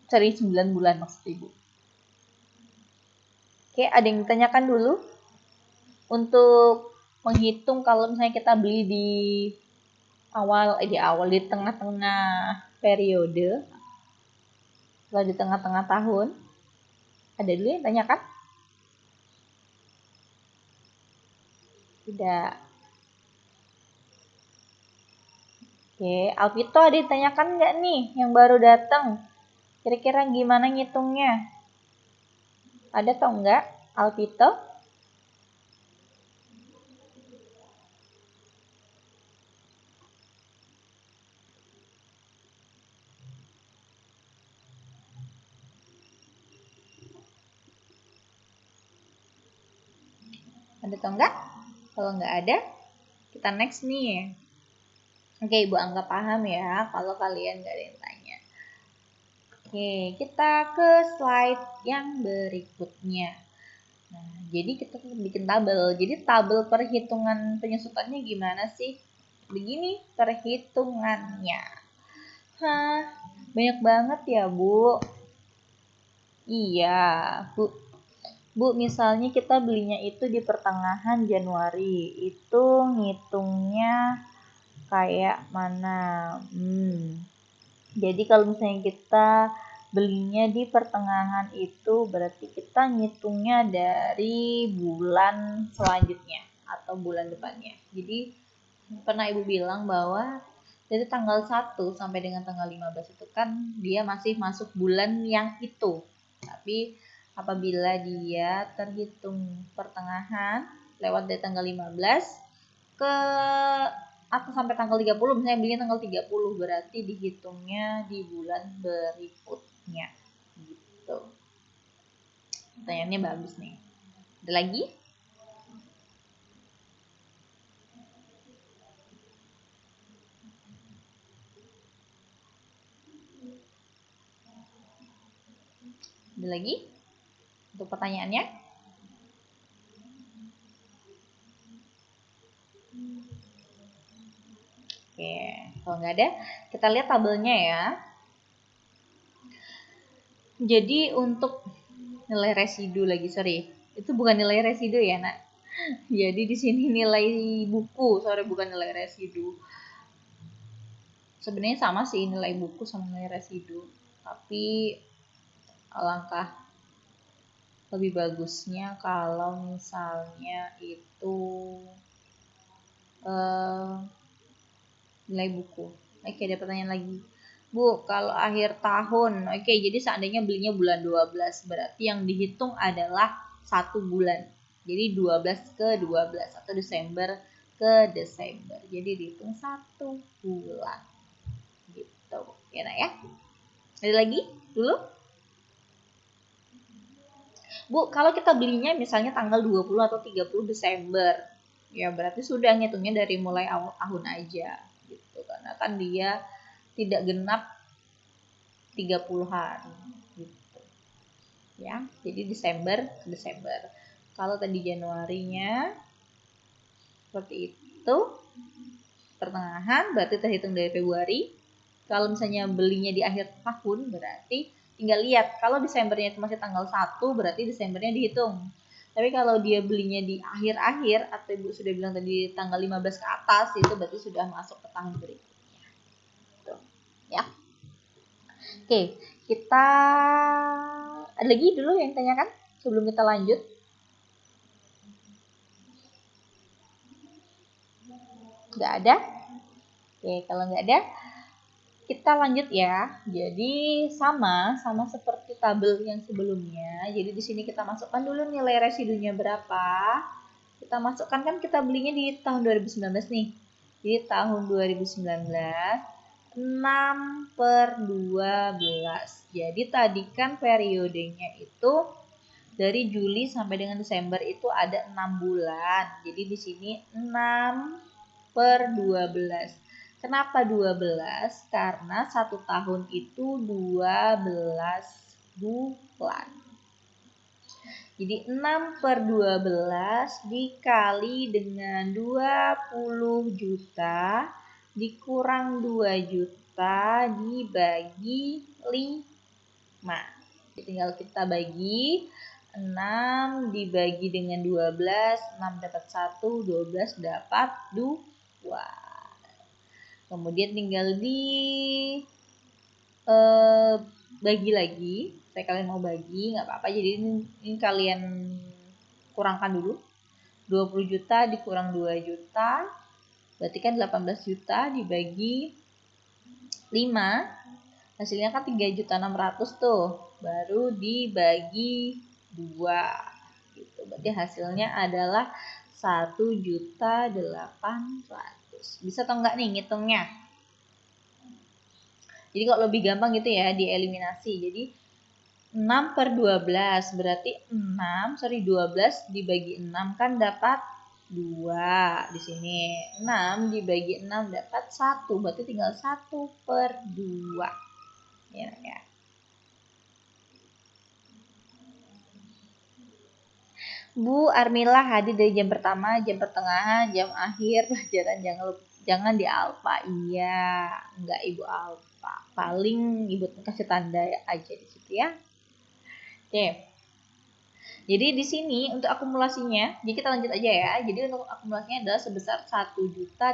cari 9 bulan maksud Ibu. Oke, ada yang ditanyakan dulu? Untuk menghitung kalau misalnya kita beli di di tengah-tengah periode, kalau di tengah-tengah tahun, ada dulu yang tanyakan? Tidak. Oke, Alvito ada yang tanyakan nggak nih yang baru datang? Kira-kira gimana ngitungnya? Ada atau enggak, Alvito? Ada atau enggak? Kalau enggak ada, kita next nih. Oke, Ibu anggap paham ya kalau kalian enggak ada yang tanya. Oke, kita ke slide yang berikutnya. Nah, jadi kita bikin tabel. Jadi tabel perhitungan penyusutannya gimana sih? Begini perhitungannya. Hah, banyak banget ya, Bu. Iya, Bu, misalnya kita belinya itu di pertengahan Januari. Itu ngitungnya kayak mana? Jadi kalau misalnya kita belinya di pertengahan itu berarti kita ngitungnya dari bulan selanjutnya atau bulan depannya. Jadi pernah Ibu bilang bahwa dari tanggal 1 sampai dengan tanggal 15 itu kan dia masih masuk bulan yang itu. Tapi apabila dia terhitung pertengahan lewat dari tanggal 15 ke atau sampai tanggal 30, misalnya belinya tanggal 30 berarti dihitungnya di bulan berikutnya gitu. Pertanyaannya bagus nih. Ada lagi? Ada lagi untuk pertanyaannya? Oke, kalau nggak ada, kita lihat tabelnya ya. Jadi untuk nilai residu lagi, sorry, itu bukan nilai residu ya, Nak. Jadi di sini nilai buku, sorry, bukan nilai residu. Sebenarnya sama sih nilai buku sama nilai residu, tapi alangkah lebih bagusnya kalau misalnya itu nilai buku. Oke, ada pertanyaan lagi. Bu, kalau akhir tahun, oke, jadi seandainya belinya bulan 12, berarti yang dihitung adalah 1 bulan. Jadi 12 ke 12 atau Desember ke Desember. Jadi dihitung 1 bulan. Gitu. Ya, Nak ya? Ada lagi? Dulu? Bu, kalau kita belinya misalnya tanggal 20 atau 30 Desember, ya berarti sudah ngitungnya dari mulai awal tahun aja gitu. Karena kan dia tidak genap 30 hari gitu. Ya, jadi Desember ke Desember. Kalau tadi Januarinya seperti itu, pertengahan berarti terhitung dari Februari. Kalau misalnya belinya di akhir tahun berarti tinggal lihat, kalau Desembernya itu masih tanggal 1 berarti Desembernya dihitung. Tapi kalau dia belinya di akhir-akhir atau Ibu sudah bilang tadi tanggal 15 ke atas, itu berarti sudah masuk ke tahun berikutnya. Tuh, ya. Oke, kita ada lagi dulu yang tanyakan sebelum kita lanjut. Nggak ada? Oke, kalau nggak ada, kita lanjut ya. Jadi sama seperti tabel yang sebelumnya. Jadi di sini kita masukkan dulu nilai residunya berapa. Kita masukkan, kan kita belinya di tahun 2019 nih. Jadi tahun 2019 6/12. Jadi tadi kan periodenya itu dari Juli sampai dengan Desember itu ada 6 bulan. Jadi di sini 6/12. Kenapa 12? Karena 1 tahun itu 12 bulan. Jadi 6/12 dikali dengan 20 juta dikurang 2 juta dibagi 5. Jadi tinggal kita bagi 6 dibagi dengan 12, 6 dapat 1, 12 dapat 2. Kemudian tinggal bagi lagi. Saya kalian mau bagi, nggak apa-apa. Jadi ini kalian kurangkan dulu. 20 juta dikurang 2 juta, berarti kan 18 juta dibagi 5. Hasilnya kan 3.600.000 tuh. Baru dibagi 2. Gitu. Berarti hasilnya adalah 1.800.000. Bisa atau enggak nih ngitungnya? Jadi kok lebih gampang gitu ya, dieliminasi. Jadi 6 per 12 berarti 12 dibagi 6 kan dapat 2 di sini. 6 dibagi 6 dapat 1, berarti tinggal 1 per 2. Ya, ya. Bu Armila hadir dari jam pertama, jam pertengahan, jam akhir pelajaran jangan di alfa. Iya, enggak Ibu alfa. Paling Ibu kasih tanda aja di situ ya. Oke. Jadi di sini untuk akumulasinya, jadi kita lanjut aja ya. Jadi untuk akumulasinya adalah sebesar 1.800.000.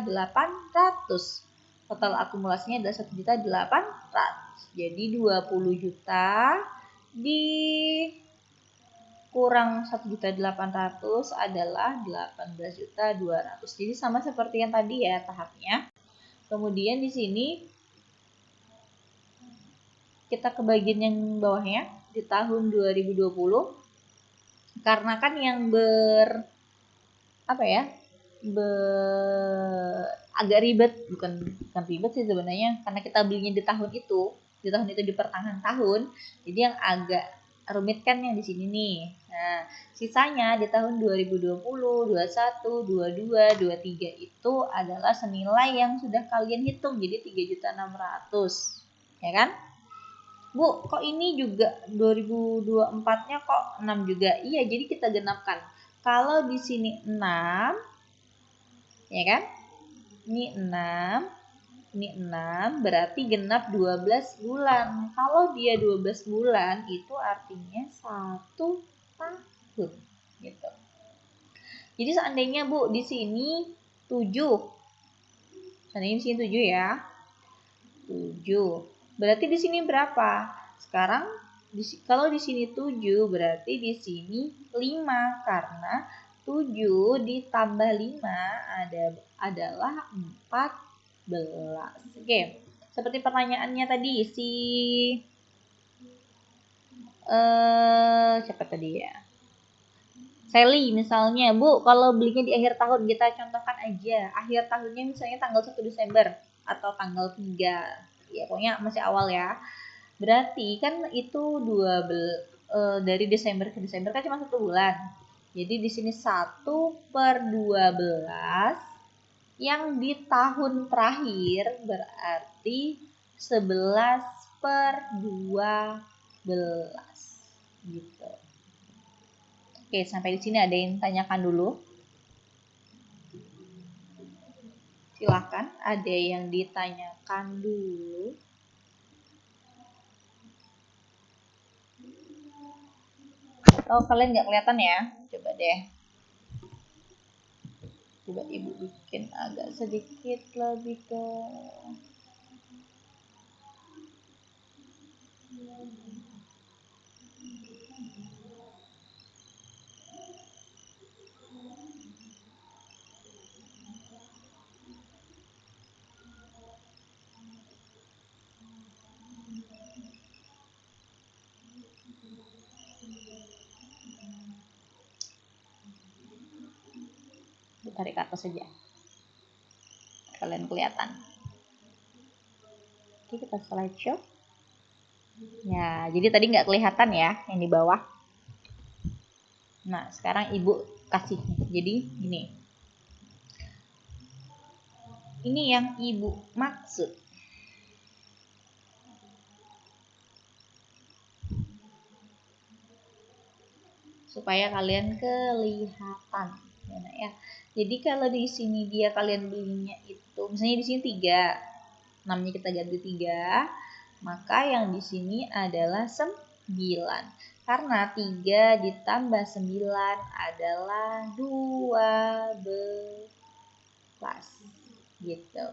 Total akumulasinya adalah 1.800.000. Jadi 20 juta kurang 1.800.000 adalah 18.200.000. Jadi sama seperti yang tadi ya tahapnya. Kemudian di sini kita ke bagian yang bawahnya di tahun 2020. Karena kan yang agak ribet, bukan ribet sih sebenarnya, karena kita belinya di tahun itu di pertengahan tahun, jadi yang agak rumit kan yang di sini nih. Nah, sisanya di tahun 2020, 21, 22, 23 itu adalah senilai yang sudah kalian hitung, jadi 3.600.000, ya kan? Bu, kok ini juga 2024-nya kok 6 juga? Iya, jadi kita genapkan. Kalau di sini 6, ya kan? Ini 6, berarti genap 12 bulan. Kalau dia 12 bulan, itu artinya 1 tahun. Gitu. Jadi seandainya Bu, di sini 7. Seandainya di sini 7 ya. 7. Berarti di sini berapa? Sekarang kalau di sini 7 berarti di sini 5 karena 7 ditambah 5 adalah 14. Oke. Seperti pertanyaannya tadi siapa tadi ya? Sally misalnya, Bu, kalau belinya di akhir tahun, kita contohkan aja. Akhir tahunnya misalnya tanggal 1 Desember atau tanggal 3. Ya, pokoknya masih awal ya. Berarti kan itu dari Desember ke Desember kan cuma 1 bulan. Jadi di sini 1 per 12 yang di tahun terakhir berarti 11 per 12 gitu. Oke, sampai di sini ada yang tanyakan dulu? Silakan, ada yang ditanyakan dulu. Oh, kalian nggak kelihatan ya? Coba deh. Coba Ibu bikin agak sedikit lebih ke tarik ke atas saja. Kalian kelihatan. Oke, kita slideshow. Ya, jadi tadi nggak kelihatan ya yang di bawah. Nah, sekarang Ibu kasih. Jadi gini. Ini yang Ibu maksud. Supaya kalian kelihatan. Ya. Jadi kalau di sini kalian belinya itu, misalnya di sini 3. 6-nya kita ganti 3. Maka yang di sini adalah 9. Karena 3 ditambah 9 adalah 12. Gitu.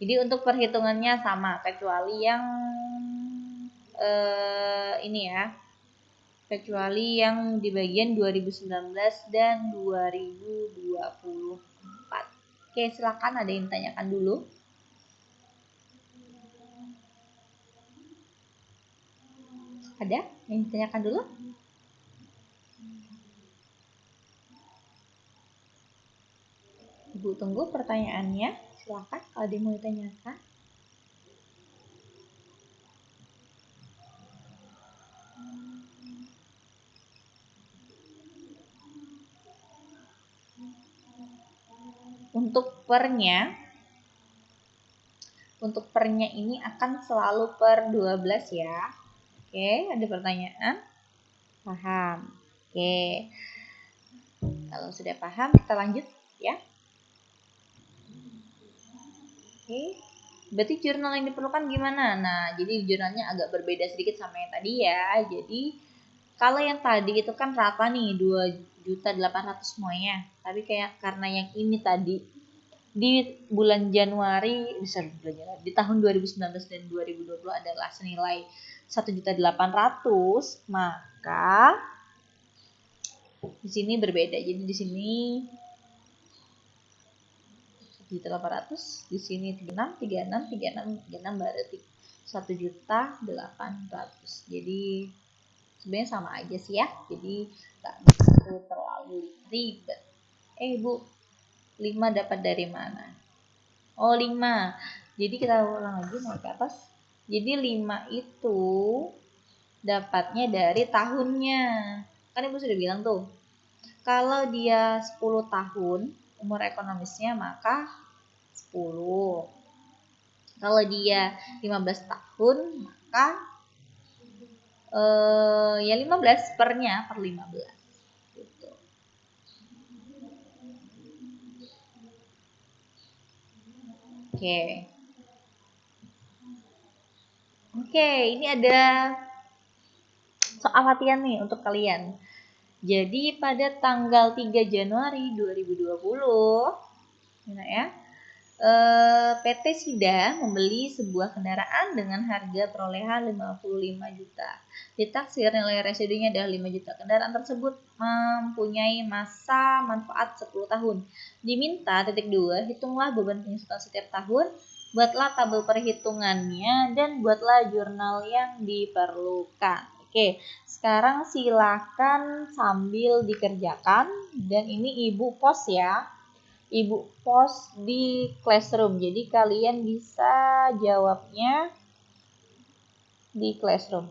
Jadi untuk perhitungannya sama, kecuali yang ini ya. Kecuali yang di bagian 2019 dan 2024. Oke, silakan ada yang tanyakan dulu. Ada yang ditanyakan dulu? Ibu tunggu pertanyaannya. Silakan kalau ada yang mau ditanyakan. Untuk pernya ini akan selalu per 12 ya. Oke, ada pertanyaan? Paham? Oke. Kalau sudah paham, kita lanjut ya. Oke. Berarti jurnal yang diperlukan gimana? Nah, jadi jurnalnya agak berbeda sedikit sama yang tadi ya. Jadi, kalau yang tadi itu kan rata nih 2.800.000 semuanya. Tapi karena yang ini tadi di bulan Januari, di tahun 2019 dan 2020 adalah senilai 1.800.000, maka di sini berbeda. Jadi di sini 1.800.000, di sini 36 berarti 1.800.000. Jadi sebenarnya sama aja sih ya. Jadi nggak begitu terlalu ribet. Bu, 5 dapat dari mana? Oh, 5. Jadi kita ulang lagi naik ke atas. Jadi 5 itu dapatnya dari tahunnya. Kan Ibu sudah bilang tuh, kalau dia 10 tahun umur ekonomisnya maka 10. Kalau dia 15 tahun maka ya 15 pernya per 15 gitu. Oke, ini ada soal latihan nih untuk kalian. Jadi pada tanggal 3 Januari 2020 ya, PT SIDA membeli sebuah kendaraan dengan harga perolehan 55 juta. Ditaksir nilai residunya adalah 5 juta. Kendaraan tersebut mempunyai masa manfaat 10 tahun. Diminta titik 2, hitunglah beban penyusutan setiap tahun, buatlah tabel perhitungannya, dan buatlah jurnal yang diperlukan. Oke, sekarang silakan sambil dikerjakan, dan ini Ibu post ya. Ibu post di Classroom. Jadi kalian bisa jawabnya di Classroom.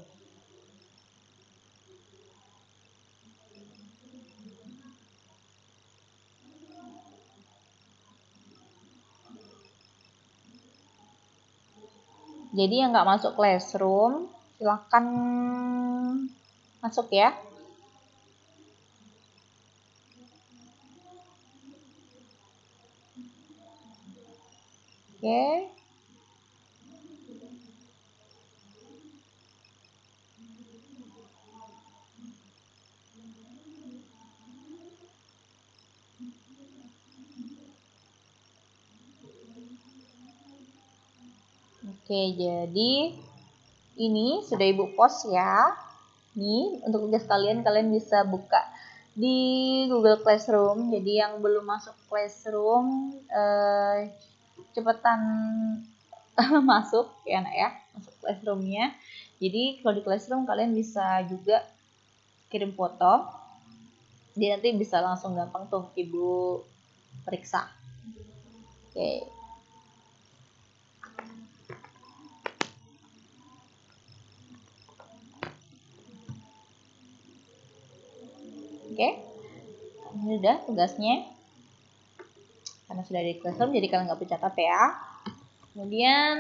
Jadi yang nggak masuk Classroom, silakan masuk ya. Oke. Oke, jadi ini sudah Ibu post ya. Nih, untuk tugas kalian bisa buka di Google Classroom. Jadi yang belum masuk Classroom, cepetan masuk ya nak ya, masuk Classroom-nya. Jadi kalau di Classroom kalian bisa juga kirim foto. Jadi nanti bisa langsung gampang tuh Ibu periksa. Oke. Oke, ini udah tugasnya. Karena sudah di Classroom, jadi kalian nggak perlu catat ya. Kemudian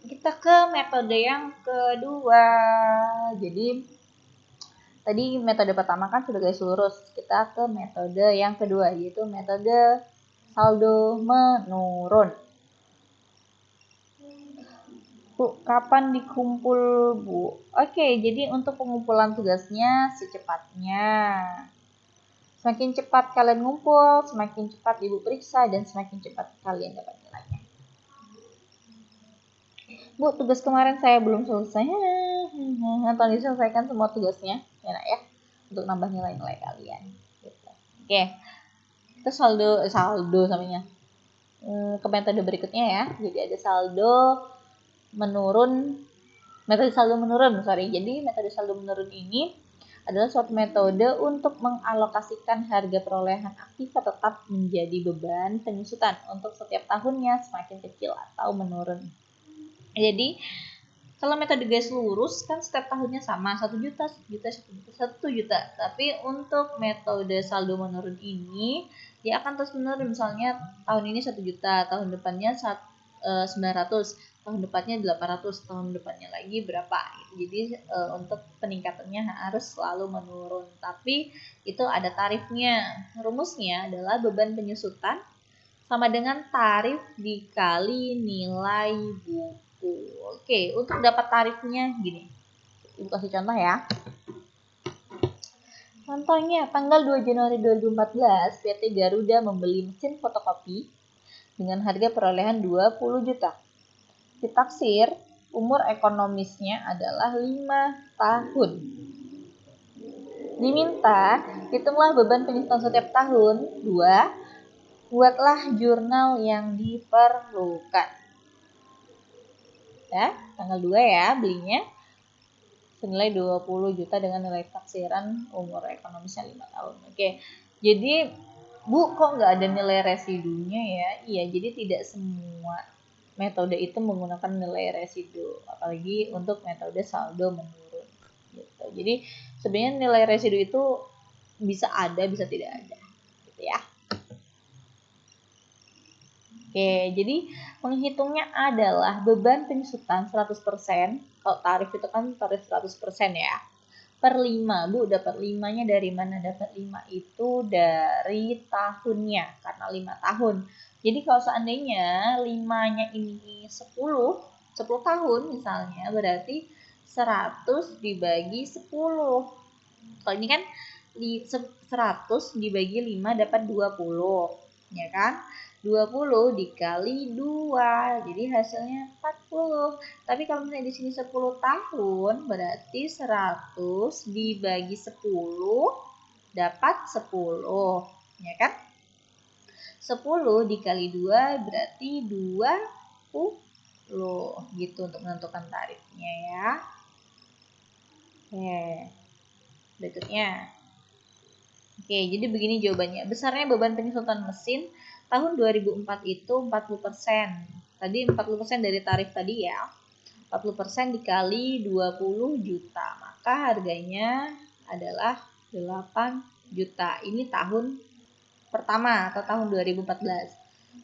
kita ke metode yang kedua. Jadi tadi metode pertama kan sudah garis lurus. Kita ke metode yang kedua, yaitu metode saldo menurun. Bu, kapan dikumpul, Bu? Oke, jadi untuk pengumpulan tugasnya secepatnya. Semakin cepat kalian ngumpul, semakin cepat Ibu periksa, dan semakin cepat kalian dapat nilainya. Bu, tugas kemarin saya belum selesai. Tolong diselesaikan semua tugasnya, ya nak ya, untuk nambah nilai-nilai kalian. Gitu. Oke, kita saldo namanya. Ke metode berikutnya ya. Jadi ada saldo menurun, metode saldo menurun, Jadi metode saldo menurun ini adalah suatu metode untuk mengalokasikan harga perolehan aktiva tetap menjadi beban penyusutan untuk setiap tahunnya semakin kecil atau menurun. Jadi Kalau metode garis lurus kan setiap tahunnya sama, 1 juta, 1 juta, 1 juta, 1 juta. Tapi untuk metode saldo menurun ini, dia akan terus menurun. Misalnya tahun ini 1 juta, tahun depannya 900, tahun depannya 800, tahun depannya lagi berapa. Jadi untuk peningkatannya harus selalu menurun. Tapi itu ada tarifnya. Rumusnya adalah beban penyusutan sama dengan tarif dikali nilai buku. Oke, untuk dapat tarifnya gini. Ibu kasih contoh ya. Contohnya, tanggal 2 Januari 2014, PT Garuda membeli mesin fotokopi dengan harga perolehan 20 juta. Ditaksir, umur ekonomisnya adalah 5 tahun. Diminta, hitunglah beban penyusutan setiap tahun. 2. Buatlah jurnal yang diperlukan. Ya, tanggal 2 ya belinya. Senilai 20 juta dengan nilai taksiran umur ekonomisnya 5 tahun. Oke, jadi Bu, kok nggak ada nilai residunya ya? Iya, jadi tidak semua metode itu menggunakan nilai residu, apalagi untuk metode saldo menurun. Gitu. Jadi sebenarnya nilai residu itu bisa ada, bisa tidak ada. Gitu ya. Oke, jadi menghitungnya adalah beban penyusutan 100%. Kalau tarif itu kan tarif 100% ya. Per 5, Bu, dapat 5-nya dari mana? Dapat 5 itu dari tahunnya, karena 5 tahun. Jadi kalau seandainya 5-nya ini 10 tahun misalnya, berarti 100 dibagi 10. Kalau ini kan 100 dibagi 5 dapat 20, ya kan? 20 dikali 2, jadi hasilnya 40. Tapi kalau misalnya di sini 10 tahun, berarti 100 dibagi 10 dapat 10, ya kan? 10 dikali 2 berarti 20, gitu untuk menentukan tarifnya ya. Oke, berikutnya. Oke, jadi begini jawabannya. Besarnya beban penyusutan mesin tahun 2004 itu 40%. Tadi 40% dari tarif tadi ya. 40% dikali 20 juta. Maka harganya adalah 8 juta. Ini tahun pertama atau tahun 2014.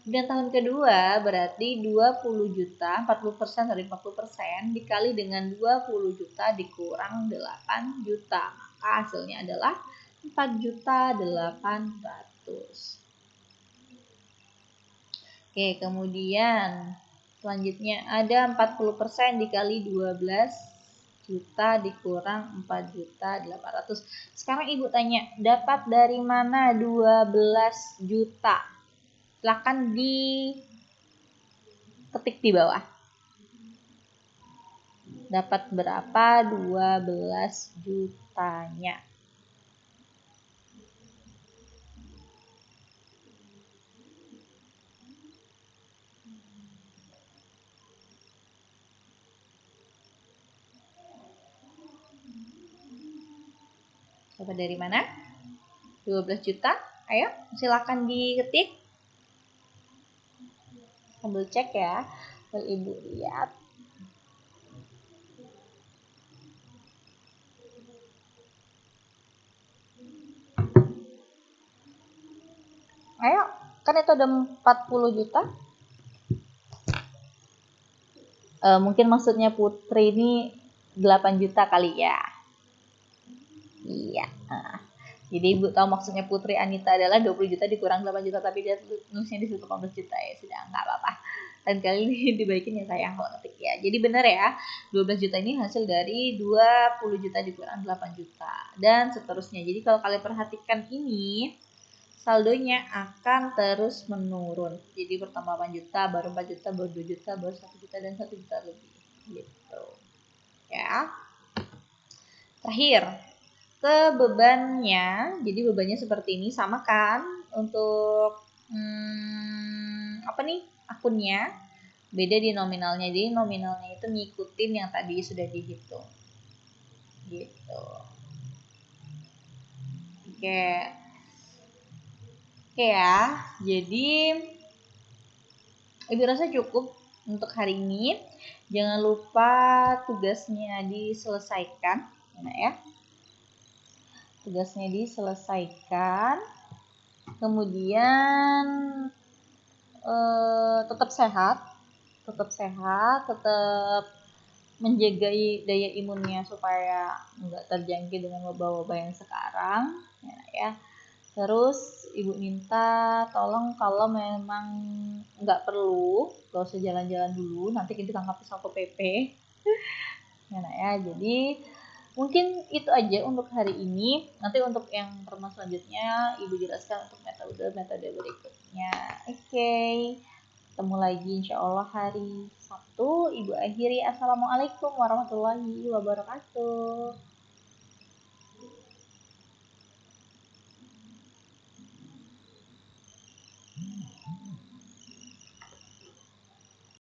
Dan tahun kedua berarti 20 juta, 40% dari 40% dikali dengan 20 juta dikurang 8 juta. Maka hasilnya adalah 4.800.000. Oke, kemudian selanjutnya ada 40% dikali 12 juta dikurang 4.800.000. Sekarang Ibu tanya, dapat dari mana 12 juta? Silakan diketik di bawah. Dapat berapa 12 jutanya? Dapat dari mana? 12 juta. Ayo, silakan diketik. Sambil cek ya. Ibu lihat. Ayo, kan itu ada 40 juta. Mungkin maksudnya Putri ini 8 juta kali ya. Iya. Jadi Ibu tahu maksudnya Putri Anita adalah 20 juta dikurang 8 juta, tapi dia nulisnya di situ 18 juta ya. Sudah nggak apa-apa. Dan kali dibaikin ya sayang kalau ngetik ya. Jadi benar ya, 12 juta ini hasil dari 20 juta dikurang 8 juta. Dan seterusnya. Jadi kalau kalian perhatikan ini, saldonya akan terus menurun. Jadi pertama 8 juta, baru 4 juta, baru 2 juta, baru 1 juta, dan 1 juta lebih. Gitu. Ya. Terakhir, ke bebannya. Jadi bebannya seperti ini, sama kan untuk apa nih akunnya, beda di nominalnya. Jadi nominalnya itu ngikutin yang tadi sudah dihitung gitu. Oke ya, jadi Ibu rasa cukup untuk hari ini. Jangan lupa tugasnya diselesaikan, ya. Tugasnya diselesaikan. Kemudian tetap sehat, tetap menjaga daya imunnya supaya nggak terjangkit dengan wabah-wabah yang sekarang, ya. Terus ibu minta tolong kalau memang nggak perlu, nggak usah jalan-jalan dulu, nanti kita tangkap Satpol PP. Ya, jadi mungkin itu aja untuk hari ini. Nanti untuk yang pertemuan selanjutnya ibu jelaskan untuk metode berikutnya. Oke. Ketemu lagi insya Allah hari Sabtu. Ibu akhiri. Assalamualaikum warahmatullahi wabarakatuh.